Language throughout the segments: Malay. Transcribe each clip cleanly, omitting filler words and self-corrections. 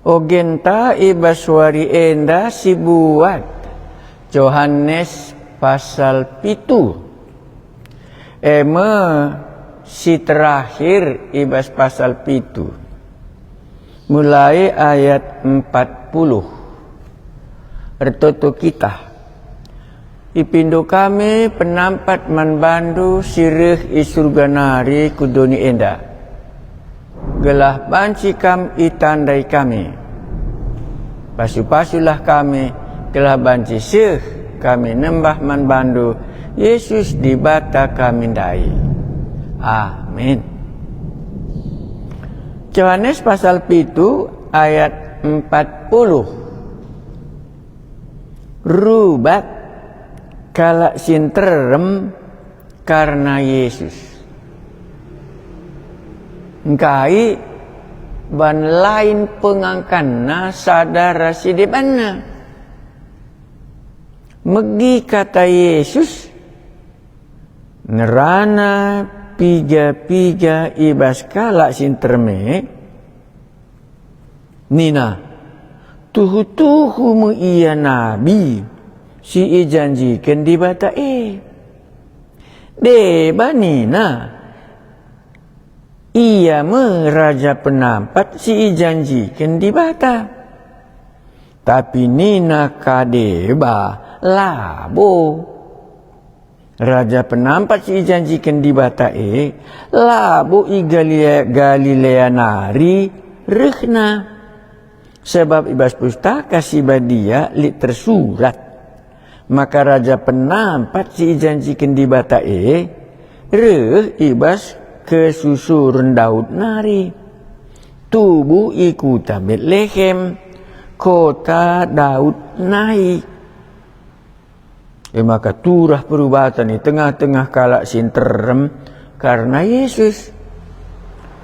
Ogenta ibaswari enda si buat Yohanes pasal 7. Eme si terakhir ibas pasal 7. Mulai ayat 40. Ertoto kita. Ipindo kami penampat manbandu sirih isurganari kudoni enda. Gelah banci kam itandai kami. Pasu-pasulah kami gelah banci sih kami nembah manbandu Yesus dibata kami dai. Amin. Yohanes pasal 7 ayat 40. Rubat kalak sinterem karena Yesus. Engkai ban lain pengangkanna sadara sidebana. Megi kata Yesus nerana piga-piga ibas kalak sinterme nina tuhu-tuhu mu iya nabi si ijanjikan di bata deba nina ia meraja penampat si ijanjikan di bata. Tapi nina kadeba labo. Raja penampat si ijanjikan di bata labo i Galilea nari rehna. Sebab ibas pustaka si badia li tersurat. Maka raja penampat si ijanjikan di bata reh ibas kesusuran Daud nari. Tubuh ikuta Betlehem, kota Daud naik. Maka turah perubatan di tengah-tengah kalak sinterem karena Yesus.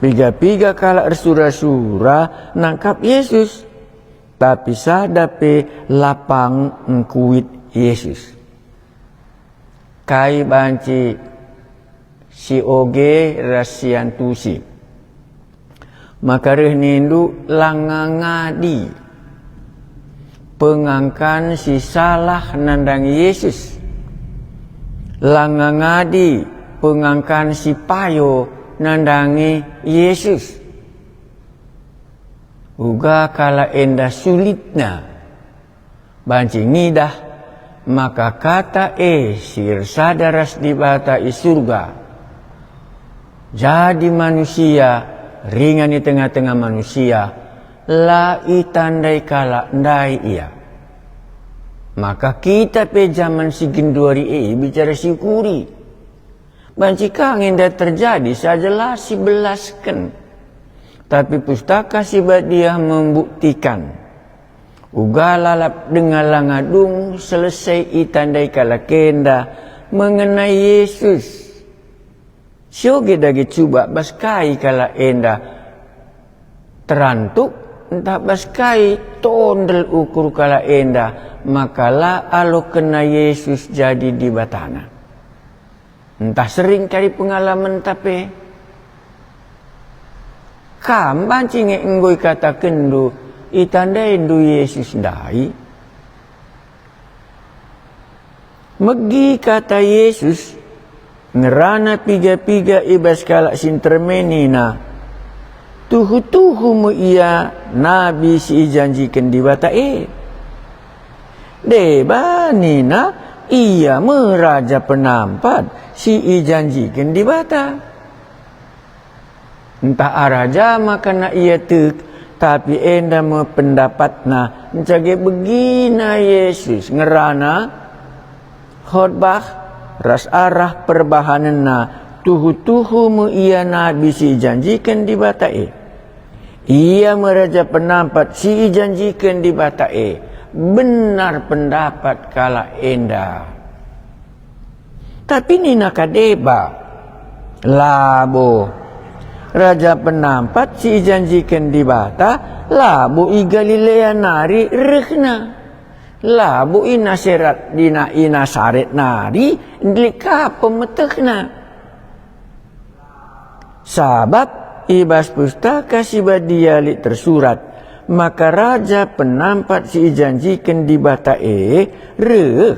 Piga-piga kalak sura-sura nangkap Yesus. Tapi sadape lapang ngkuit Yesus. Kai banci si oge rasiantusi. Maka reh nindu langangadi. Pengangkan si salah nandang Yesus. Langangadi pengangkan si payo nandangi Yesus. Uga kala enda sulitna. Banci ngidah. Maka kata sir sadaras di bata surga. Jadi manusia, ringan di tengah-tengah manusia, la itandai kala ndai ia. Maka kita pe zaman si genduari bicara syukuri. Banci kangin dah terjadi sajalah si belaskan. Tapi pustaka si badia membuktikan. Uga lalap dengan langadung selesai itandai kala kenda mengenai Yesus. Syoge dagi cuba baskai kala enda terantuk entah baskai tondel ukur kala enda makalah alo kena Yesus jadi di batana. Entah sering kali pengalaman tapi kam banci ngenggoi kata kendu itandai ndu Yesus dai. Megi kata Yesus ngerana piga-piga ibas kalak sintermenina. Tuhu-tuhu mu iya nabi si ijanjikan di bata deba nina iya meraja penampat si ijanjikan di bata. Entah araja makana iya tek tapi enda me pendapatna mencage begina Yesus ngerana khotbah ras arah perbahanana tuhu-tuhu mu iya nabi si janjikan di bata ia meraja penampat si janjikan di bata benar pendapat kala enda. Tapi nina kadeba labo raja penampat si janjikan di bata labu i Galilea nari rehna. Labu ina serat dina ina saret nari dilika pemetehna. Sabab ibas pustaka si badia li tersurat maka raja penampat si janjikan di bata reh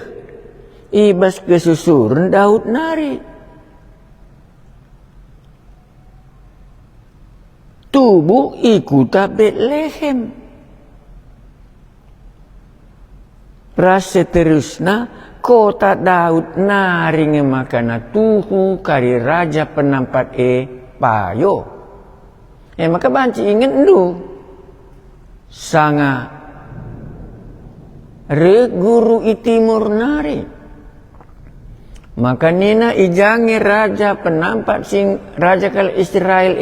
ibas kesusuran Daud nari. Tubuh ikuta Betlehem. Rasa terusna kota Daud nari ngemakana tuhu kari raja penampat payo. Maka banci ingat dulu. Sanga re guru itimur nari. Maka nina ijangi raja penampat sing raja kal Israel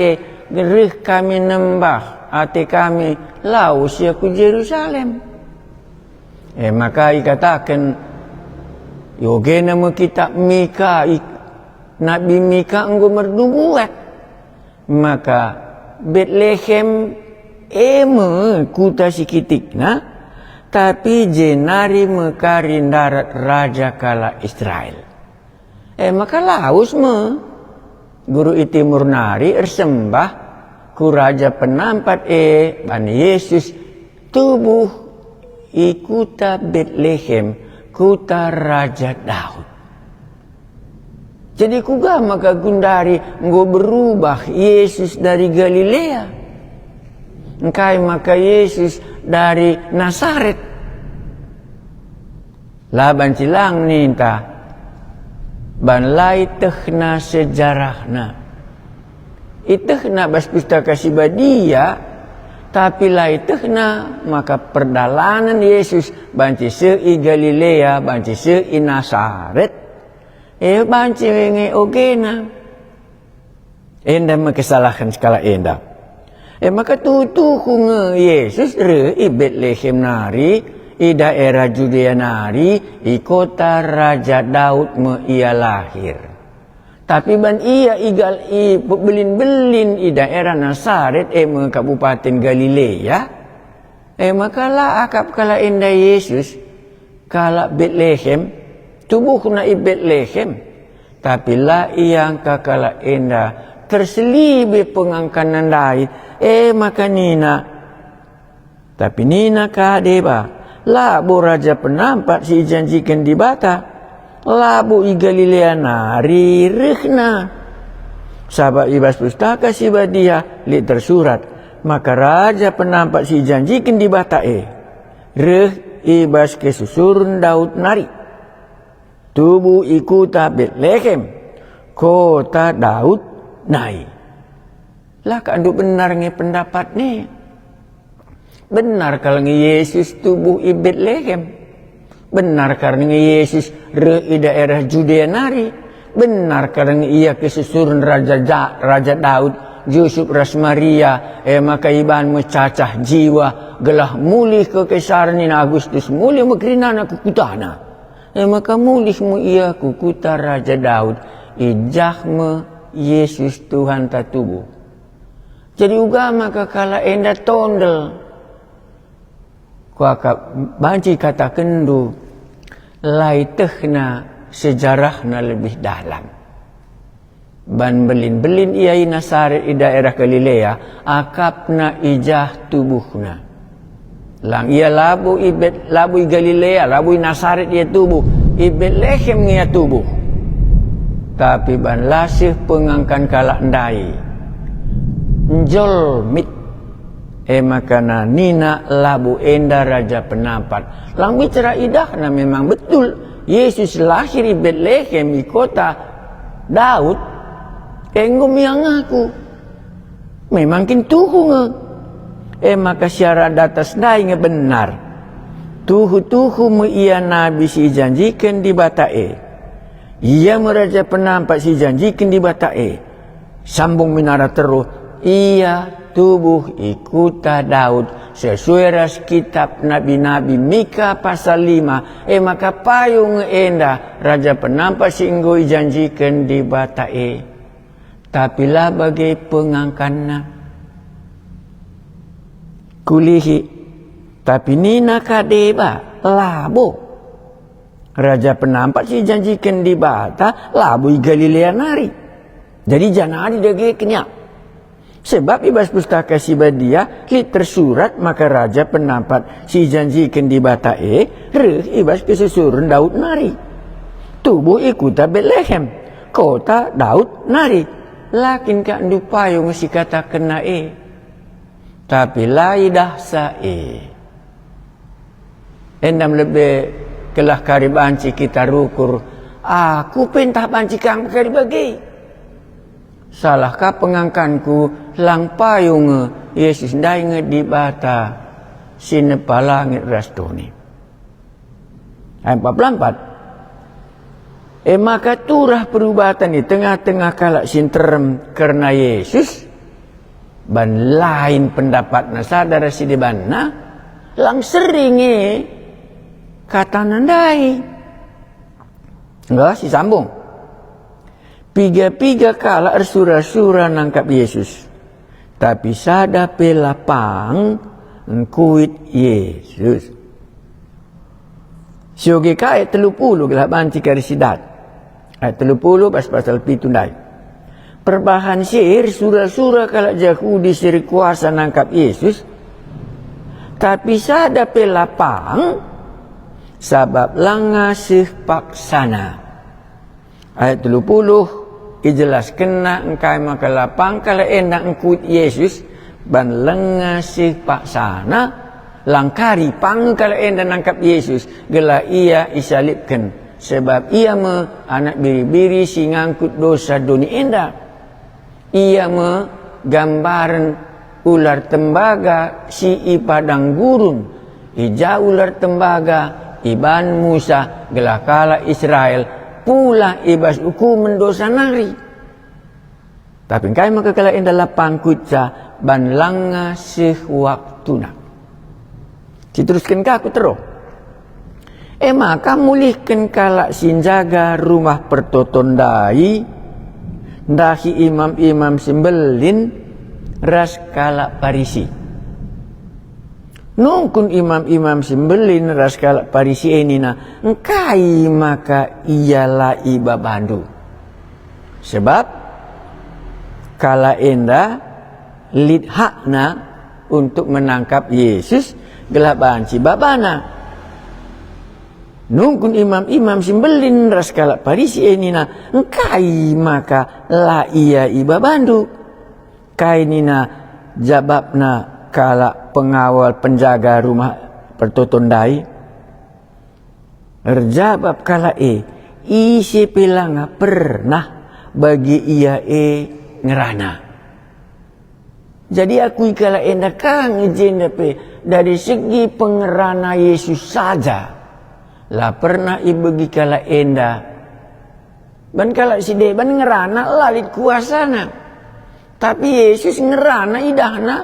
gerih kami nembah ate kami laus ya ku Jerusalem. Maka ikatakan yogena mo kitab Mika Nabi Mika enggo merdubuat. Maka Betlehem kuta sikitik tapi jenari mekarin darat raja kala Israel. Maka laus guru itimur nari ersembah ku raja penampat Bani Yesus tubuh ikuta Betlehem kuta raja Daud. Jadi kuga maka gundari nggo berubah Yesus dari Galilea. Engkai maka Yesus dari Nazaret. Laban cilang ninta ban lai tehna sejarahna. Itehna bas pustaka sibadia tapi lai tehna maka perdalanan Yesus banci sei Galilea banci sei Nazaret. Banci wenge ogena. Enda makesalahan skala enda. Maka tutuku Yesus re i Betlehem nari i daerah Judea nari i kota Raja Daud me ia lahir. Tapi ban ia igal i belin-belin i daerah Nazaret me kabupaten Galilea. Maka la akap kala enda Yesus kala Betlehem tubuh na i Betlehem. Tapi la iyang kakala enda terselibe pengangkanan lain. Maka nina tapi nina kadeba labu raja penampat si janjikan di bata labu i Galilea nari rehna sabab ibas pustaka si badia li tersurat maka raja penampat si janjikan di bata reh ibas kesusurun Daud nari tubuh ikuta Betlehem kota Daud nai. Lah kan benar nge pendapat ni. Benar kalau nge Yesus tubuh i Betlehem. Benar karena nge Yesus re i daerah Judea nari. Benar karena ia kesusuran Raja Daud, Yusuf ras Maria, maka iban mencacah jiwa, gelah mulih ke kesaran in Agustus, mulih makrinana kukutana. Maka mulih mu ia kukuta Raja Daud, ijah me Yesus Tuhan tatubuh. Jadi ugama kakala enda tondel. Kuaka banci kata kendu lai tehna sejarahna lebih dalam. Ban belin-belin ia i Nazaret i daerah Galilea akapna ijah tubuhna. Lang ia labu i Galilea, labu i Nazaret ia tubuh, i Betlehem ia tubuh. Tapi ban lasih pengangkan kala ndai. Njol mit makana nina labu enda raja penampat. Lang bicara idahna memang betul. Yesus lahir di Betlehem di kota Daud. Enggom yang aku. Memang kintuhu nge. Maka syarat datas dai nge benar. Tuhu mu ia nabi si janjikan di batae. Ia meraja penampat si janjikan di batae. Sambung minara terus. Ia tubuh ikuta Daud sesuai ras kitab nabi-nabi Mika pasal 5. Maka payung enda raja penampak singgo janjikan di batae. Tapi lah bagai pengangkanna kulihi. Tapi nina kadeba labo raja penampak si janjikan di bata labu Galilea nari. Jadi jangan daging kenyak. Sebab ibas pustaka si badia li tersurat maka raja pendapat si janjikan di batae reh ibas kesusurun Daud nari. Tubuh ikuta Bethlehem, kota Daud nari. Lakin ka andu payung si kata kena tapi laidah sae. Endam lebih kelah kari banci kita rukur. Aku pentah banci kang kari bagi. Salahkah pengangkanku lang payung Yesus dai di bata sinepa langit rastoni. Ayat 44. Maka turah perubatan di tengah-tengah kalak sinterem karena Yesus. Ban lain pendapat sadara si dibana lang sering kata nandai. Enggak si sambung. Piga-piga kala sura-sura nangkap Yesus. Tapi sada pelapang ngkuit Yesus. Sioge ka ayat 30 gelah banci karisidat. Ayat 30 pasal pitundai. Perbahan sir sura-sura kala Yahudi siri kuasa nangkap Yesus. Tapi sada pelapang sabab langasih paksana. Ayat 30 jelas kena engkai maka lapang kala endak engkut Yesus ban lengasih paksana langkari pang kala endak nangkap Yesus gela ia isalibkan sebab ia anak biri-biri si ngangkut dosa doni endak ia gambaran ular tembaga si ipadang gurun ija ular tembaga iban Musa gela kala Israel pula ibas hukum mendosa nari. Tapi kai maka kala indah lapang kuca ban langa sih waktuna. Diteruskan ka aku terus. Maka mulihkan kala sinjaga rumah pertotondai dahi imam-imam sembelin ras kala Parisi. Nungkun imam-imam sembelin ras kala Parisi ini na engkai maka ialah iba bandu. Sebab kala enda lid hakna untuk menangkap Yesus gelap banci babana. Nungkun imam-imam sembelin ras kala Parisi ini na engkai maka la ia iba bandu. Kai nina jababna kala pengawal penjaga rumah pertotondai erjabab kala isi pilanga pernah bagi ia ngerana. Jadi aku kala enda kang izin dari segi pengerana Yesus saja lah pernah ibagi kala enda ban kala si deban ngerana lalit kuasana tapi Yesus ngerana idahna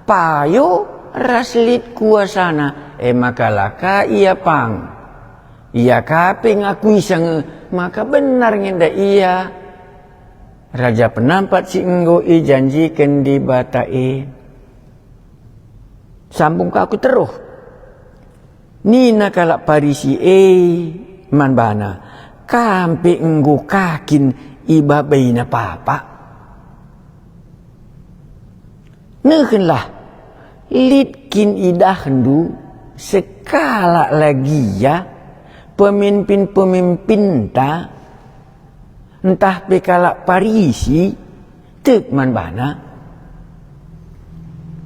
payo raslit kuasana maka laka ia pang ia kaping aku isang maka benar ngenda ia raja penampat si enggo janjikan di batae sambung ke aku terus nina kalak Parisi man bana kampe enggo kakin iba baina papa nekenlah litkin idah hendu sekala lagi ya pemimpin-pemimpin ta entah pekala Parisi tekman bana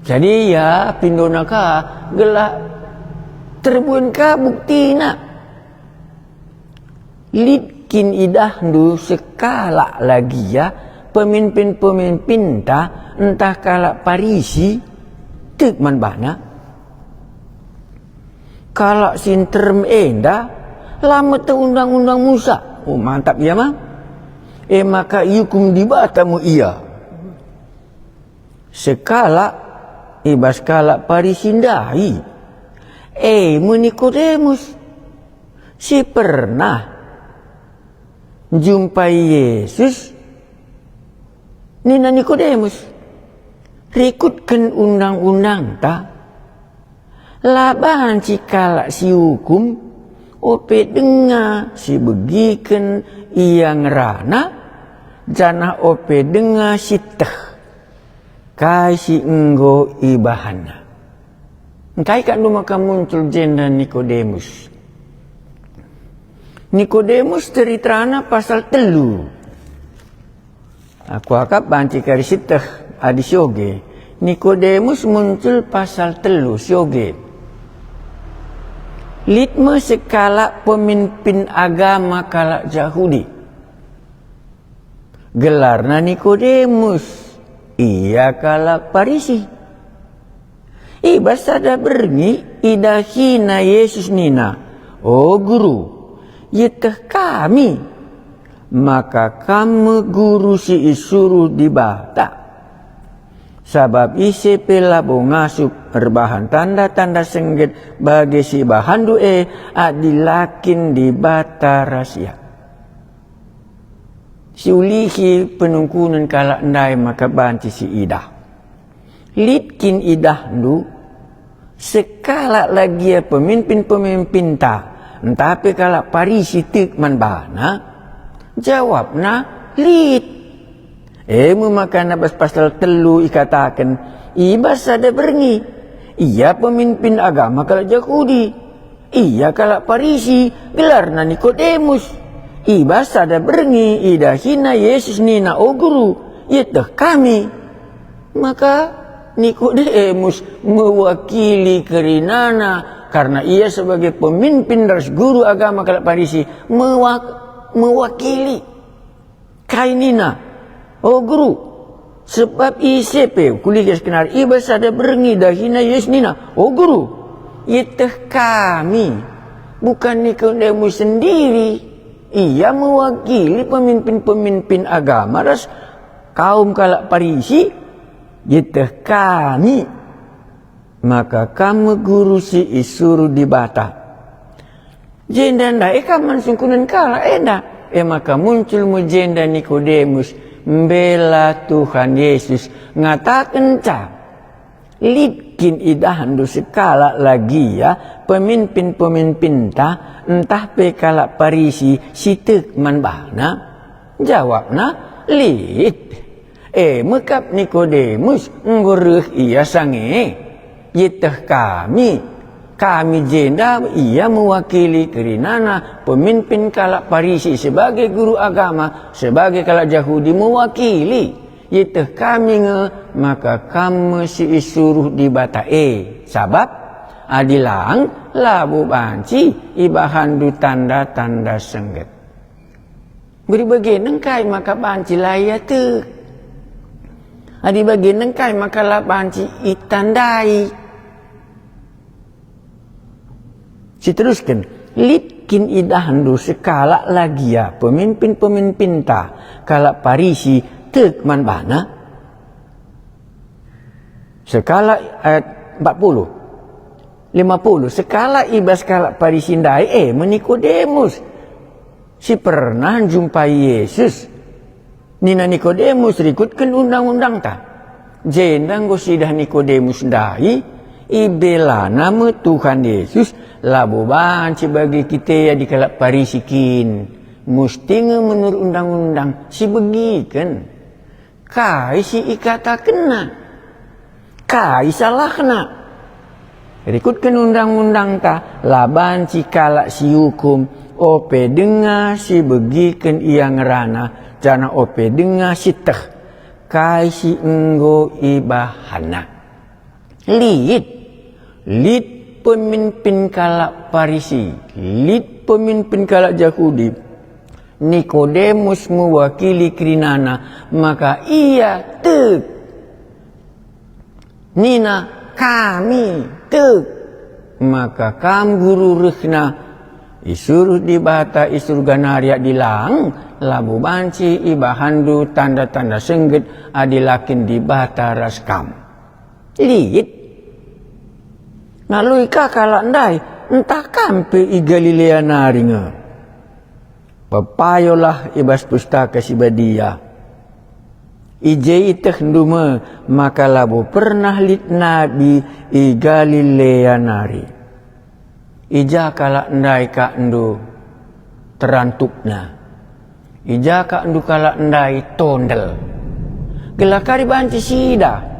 jadi ya pindona ka gelak terbuan ka bukti nak litkin idah hendu sekala lagi ya pemimpin-pemimpin ta entah kala Parisi tekman bana kala sinterem enda lama te undang-undang Musa mantap ya mah maka yukum dibatamu ia sekala ibas kala Parisindai Nikodemus si pernah jumpai Yesus nina Nikodemus rikutkan undang-undang ta laban cikala si hukum ope denga si begiken ia ngerana jana ope denga si teh kai si enggo ibahana. Kai kan du maka muncul jenda Nikodemus. Nikodemus ceriterana pasal 3. Aku akap banci kari siteh adi syoge. Nikodemus muncul pasal 3 syoge. Litme sekala pemimpin agama kala Yahudi. Gelarna Nikodemus. Ia kala Parisi. Ibas ada berngi idahina Yesus nina. Oh guru, yeteh kami. Maka kamu guru si isuruh dibata. Sabab isi pelabo ngasuk erbahan tanda-tanda sengget bagi si bahan du'e adilakin di bata rahasia. Si ulihi penungkunan kala endai maka banci si idah. Litkin idah du sekala lagi pemimpin-pemimpin ta. Tapi kala Parisi tikman bahana jawabna lit. Makan abas pasal 3 ikatakan ibas ada berngi. Ia pemimpin agama kala Yahudi. Ia kala Parisi gelarna Nikodemus. Ibas ada berngi idahina Yesus nina o guru. Yeteh kami. Maka Nikodemus mewakili kerinana karena ia sebagai pemimpin ras guru agama kala Parisi mewakili kainina. Oh guru, sebab ICP kuliah kenar ibas ada berngi dahina Yesus nina. Oh guru, yeteh kami, bukan Nikodemus sendiri. Ia mewakili pemimpin-pemimpin agama ras kaum kala Parisi. Yeteh kami, maka kamu guru si isuruh dibata. Jenda ndai kaman sungkunan kala enda. Maka muncul mujenda Nikodemus. Membela Tuhan Yesus ngatakan litkin idahan du sekala lagi ya pemimpin-pemimpin ta entah pekala Parisi sitek man bahna jawabna lit mekap Nikodemus ngureuh ia sange yeteh kami jenda ia mewakili kerinana pemimpin kala Parisi sebagai guru agama sebagai kala Yahudi mewakili yeteh kami maka kamu si isuruh dibata sabab adilang labu banci ibahan du tanda-tanda sengget beri bagi nengkai maka banci laya tu adi bagi nengkai maka la banci itandai. Diteruskan, litkin idahandu sekala lagi ya pemimpin-pemimpin ta kala Parisi tekman bana. Sekala ayat 40 50 sekala ibas kala Parisi ndai Nikodemus si pernah jumpai Yesus nina Nikodemus rikutkan undang-undang ta jendang gosidah Nikodemus ndai ibela nama Tuhan Yesus labu banci bagi kita ya di kalak Parisikin mesti menurut undang-undang si begikan kai si ikata kena kai salah kena rikutkan undang-undang ta laban si kalak si hukum ope dengar si begikan ia ngerana jana ope dengar si teh kai si enggo ibahana lit pemimpin kala Parisi, lit pemimpin kala Yahudi, Nikodemus mewakili kerinana, maka ia tek. Nina kami tek. Maka kam guru rehna, isuruh dibata isuruh ganaria dilang, labu banci ibahandu tanda-tanda sengget adilakin dibata raskam. Lit. Nalui kakala ndai entah kampe i Galilea naringa. Papayolah ibas pustaka si badia. Ije iteh ndume maka labo pernah lit nabi i Galilea nari. Ija kala ndai ka ndu terantukna. Ija ka ndu kala ndai tondel. Gelakari banci sida.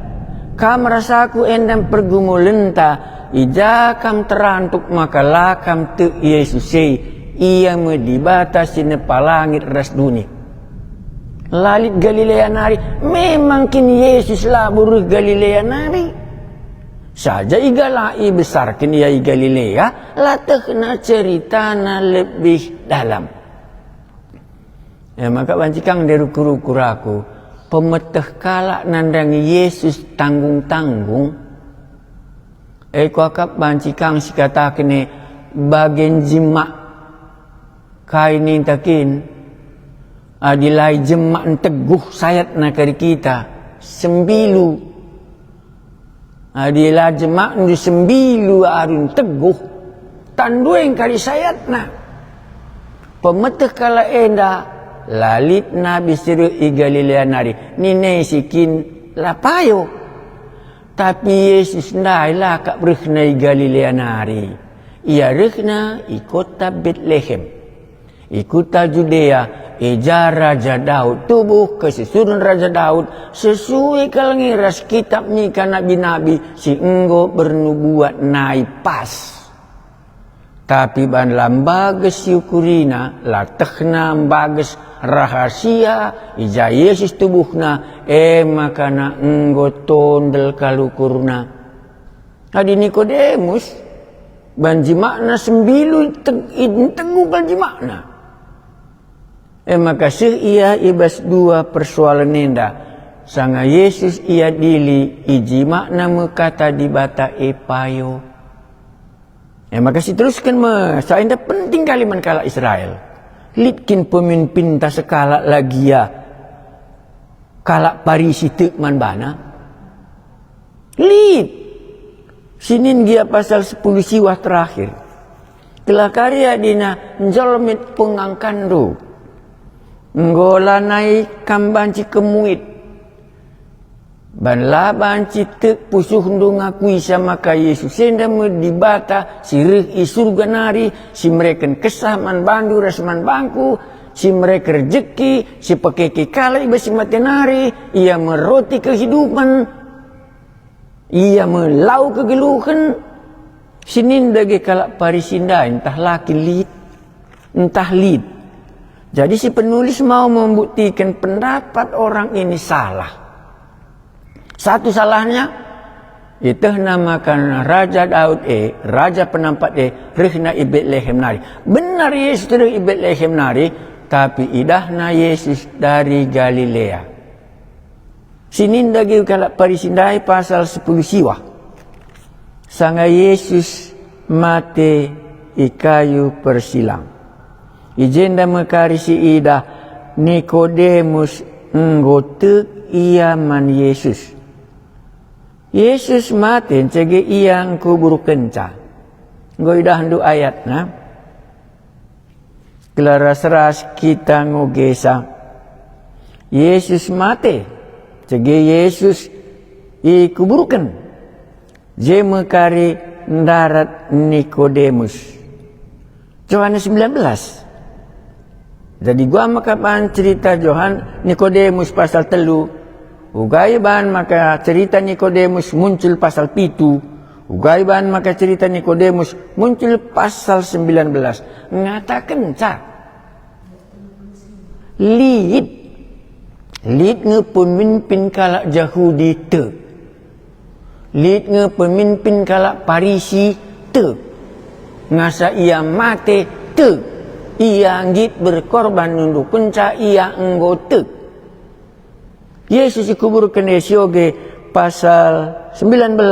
Kam rasaku endam pergumulenta, ija kam terantuk maka lakam te Yesusei, ia medibatasi nepalangit ras dunia. Lalit Galilea nari, memang kini Yesus labur Galilea nari. Saja igalai besar kini ia Galilea, latah cerita na lebih dalam. Ya maka bancikang dari ruku-ruku aku, pemeteh kalak nandangi Yesus tanggung-tanggung. Eko akap bancikang si katakini bagian jimak kainin takin. Adilai jemak teguh sayat na kari kita sembilu. Adilai jemak di sembilu arun teguh tandueng kari sayat na. Pemeteh kala enda lalit nabi siru i Galilea nari nine sikin lapayo. Tapi Yesus ndailah kak berkhna i Galilea nari. Ia rekhna i kota Bethlehem, i kota Judea. Eja Raja Daud, tubuh kesusunan Raja Daud sesuai kalangiras kitab nikah nabi-nabi si enggo bernubuat naik pas. Tapi ban lambages syukurina latehna bages rahasia ija Yesus tubuhna makana enggo tondel kalukurna. Adi Nikodemus banji makna sembilu teguh banji makna. Maka ia ibas dua persoalan nenda. Sanga Yesus ia dili iji makna mekata di bata epayo. Maka teruskan saya indah penting kali kala Israel. Litkin pemimpin tak sekala lagi ya. Kalak Parisi tekman bana. Lit. Sinin dia pasal 10 siwah terakhir. Telah karya dina njolmit pengangkandu. Ngola naik kambanci kemuit. Banla banci tek pusuh ngakui sama ka Yesus. Senda dibata sirih isurga nari. Si mereka kesaman bandu rasman bangku. Si mereka rezeki. Si pakeke kala iba si matenari. Ia meroti kehidupan. Ia melau kegeluhan. Sinindage kalak Parisinda. Entah laki lid. Entah lid. Jadi si penulis mau membuktikan pendapat orang ini salah. Satu salahnya, itu namakan Raja Daud Raja penampat rehna i Bethlehem nari. Benar Yesus dari i Bethlehem nari, tapi idahna Yesus dari Galilea. Sinindagi kalak Parisindai pasal 10 siwa. Sanga Yesus mate i kayu persilang. Ijenda mekarisi ida Nikodemus nggotek ia man Yesus. Yesus mati cege ia kubur kenca. Ngoidah ndu ayat na. Kelaras-ras kita ngogesa. Yesus mati cege Yesus i kuburkan. Je mekari ndarat Nikodemus. Yohanes 19. Jadi gua makapan cerita Yohan Nikodemus pasal 3. Ugaiban maka cerita Nikodemus muncul pasal 7. Ugaiban maka cerita Nikodemus muncul pasal 19. Ngatakan cak. Lid ngepemimpin kalak Yahudi te. Lid ngepemimpin kalak Parisi te. Ngasa ia mate te. Ia anggit berkorban untuk kenca ia enggotek. Yesus dikuburkan di Sioge pasal 19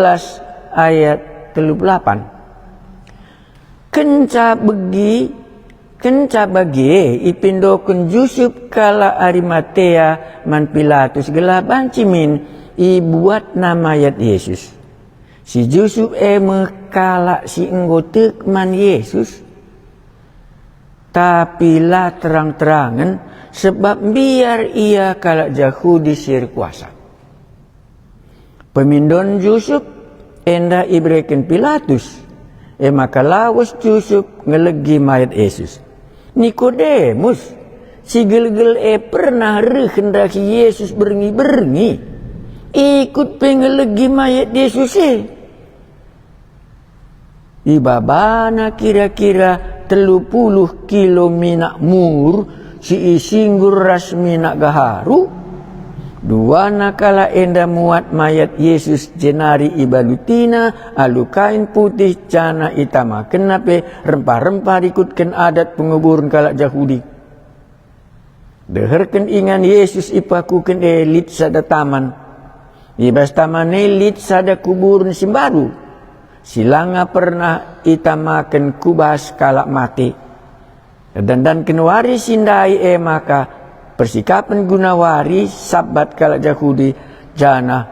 ayat 38. Kenca bagi ipindoken Yusuf kala Arimatea man Pilatus gelaban cimin ibuat nama ayat Yesus. Si Yusuf kala si enggotek man Yesus. Tapi lah terang-terangan sebab biar ia kalak Yahudi sir kuasa. Pemindon Yusuf enda ibreken Pilatus. Maka lawas Yusuf ngelegi mayat Yesus. Nikodemus si gel-gel pernah rehendaki Yesus berengi-berengi. ikut pengelegi mayat Yesus ibabana kira-kira 30 kilo minak mur si isinggur ras minak gaharu dua nakala enda muat mayat Yesus jenari ibalutina alu kain putih cana itama kenape rempah-rempah ikutkan adat penguburan kalak Yahudi deherken ingan Yesus ipakuken elit sada taman ibas taman elit sada kuburan simbaru silanga pernah itamaken kubas kalak mati dan kenwari sindai maka persikapan gunawari sabat kalak Yahudi jana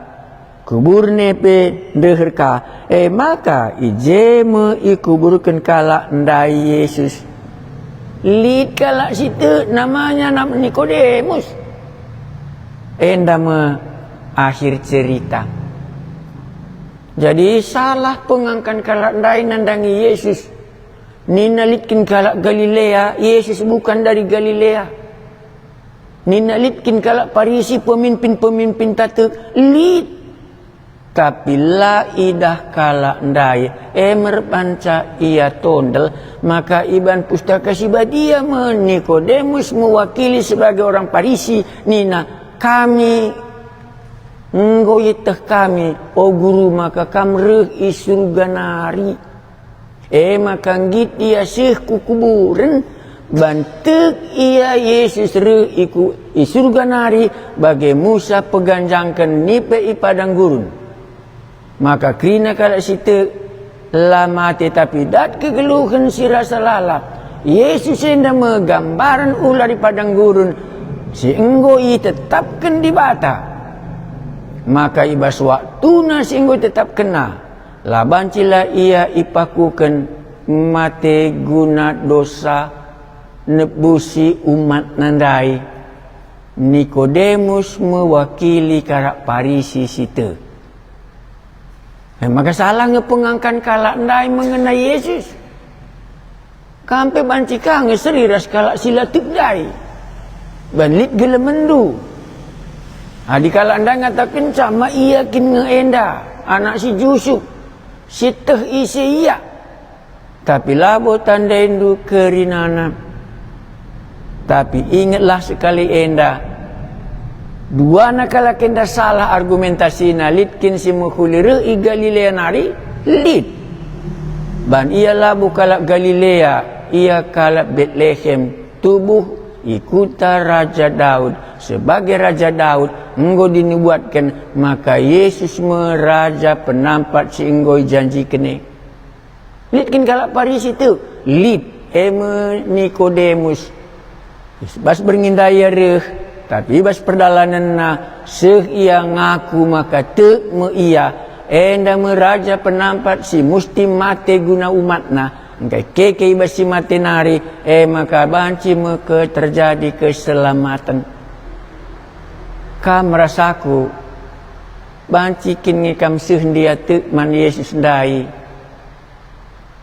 kubur nepe deherka maka ijeme ikuburkan kalak ndai Yesus lid kalak situ namanya nama Nikodemus endama akhir cerita. Jadi salah pengangkan kalak ndai nandangi Yesus. Ninalitkin kalak Galilea, Yesus bukan dari Galilea. Ninalitkin kalak Parisi pemimpin-pemimpin tatuk lid. Tapi la idah kalak ndai merpanca ia tondel, maka iban pustaka sibadia Nikodemus mewakili sebagai orang Parisi nina kami engkau yetah kami, oh guru maka kamreh isurga nari. Maka ngit ia sih kukuburan, bantek ia Yesus reh iku isurga nari, bagai Musa peganjangkan nipe ipadang gurun. Maka krina kalau situ lama tetapi dat kegeluhan si rasa lalap. Yesus enda menggambaran ular di padang gurun, si engkau i tetapkan di bata. Maka ibas waktu nasinggo tetap kena labancila ia ipakukan mate guna dosa nebusi umat nandai. Nikodemus mewakili karak Parisi situ. Maka salah ngepengangkan kalak ndai mengenai Yesus. Kampe bancika ngeseriras kalak sila tukdai banlit gelemendu. Dikala anda ngatakan sama iya kin ngeenda anak si Yusuf si teh isi iya tapi labo tanda indu kerinana. Tapi ingatlah sekali enda dua nakala kenda salah argumentasi litkin si mukhulire i Galilea nari lit ban iya labo kalak Galilea ia kalak Bethlehem tubuh ikuta Raja Daud. Sebagai Raja Daud engkau dinubuatkan maka Yesus meraja penampat si engkau janji kene. Litkin kalak Parisi itu lit Nikodemus bas berngindaya reh tapi bas perdalanan na seh ia ngaku maka te me ia enda meraja penampat si musti mate guna umatna. Engkai keke bas si mate nari maka banci maka terjadi keselamatan. Kam rasaku bancikin ngikam sehendia tek man Yesus ndai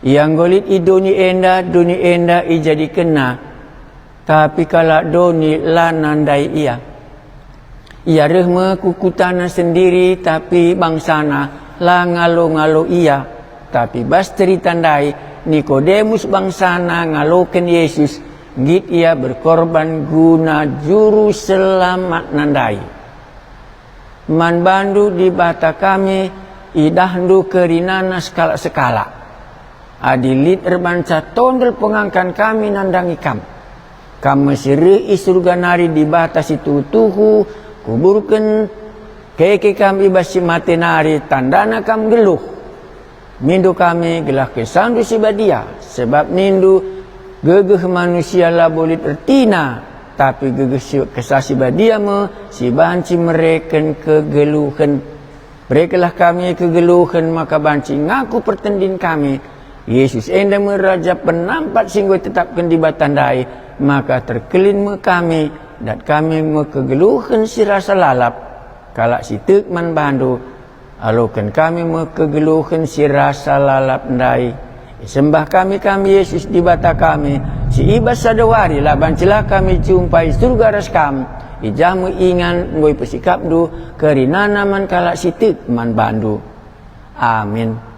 yang golit i doni enda i jadi kena tapi kalau doni lanandai ia reh kukutana sendiri tapi bangsana la ngalo-ngalo ia tapi bas ceritandai Nikodemus bangsana ngaloken Yesus git ia berkorban guna juru selamat nandai. Man bandu di bata kami idahdu kerinana skala-skala. Adilit erbanca tondel pengangkan kami nandang ikam. Kam mesiri isurga nari di bata situ tuhu kuburkan keke kami basi mate nari tandana kam geluh. Mindu kami gelah kesandu si badia sebab nindu gegeh manusia lah boleh tertina tapi gegeh kesasi badia si banci mereken kegeluhan merekalah kami kegeluhan maka banci ngaku pertendin kami Yesus enda meraja penampat singgo tetapkan di batandai maka terkelin kami dan kami kegeluhan si rasa lalap kalak si tekman bandu alokan kami kegeluhan si rasa lalap ndai. Sembah kami Yesus di bata kami si ibas sadawari laban celah kami jumpai surga raskam ijamu ingan boy pesikap du, kerinana man kalak sitik man bandu. Amin.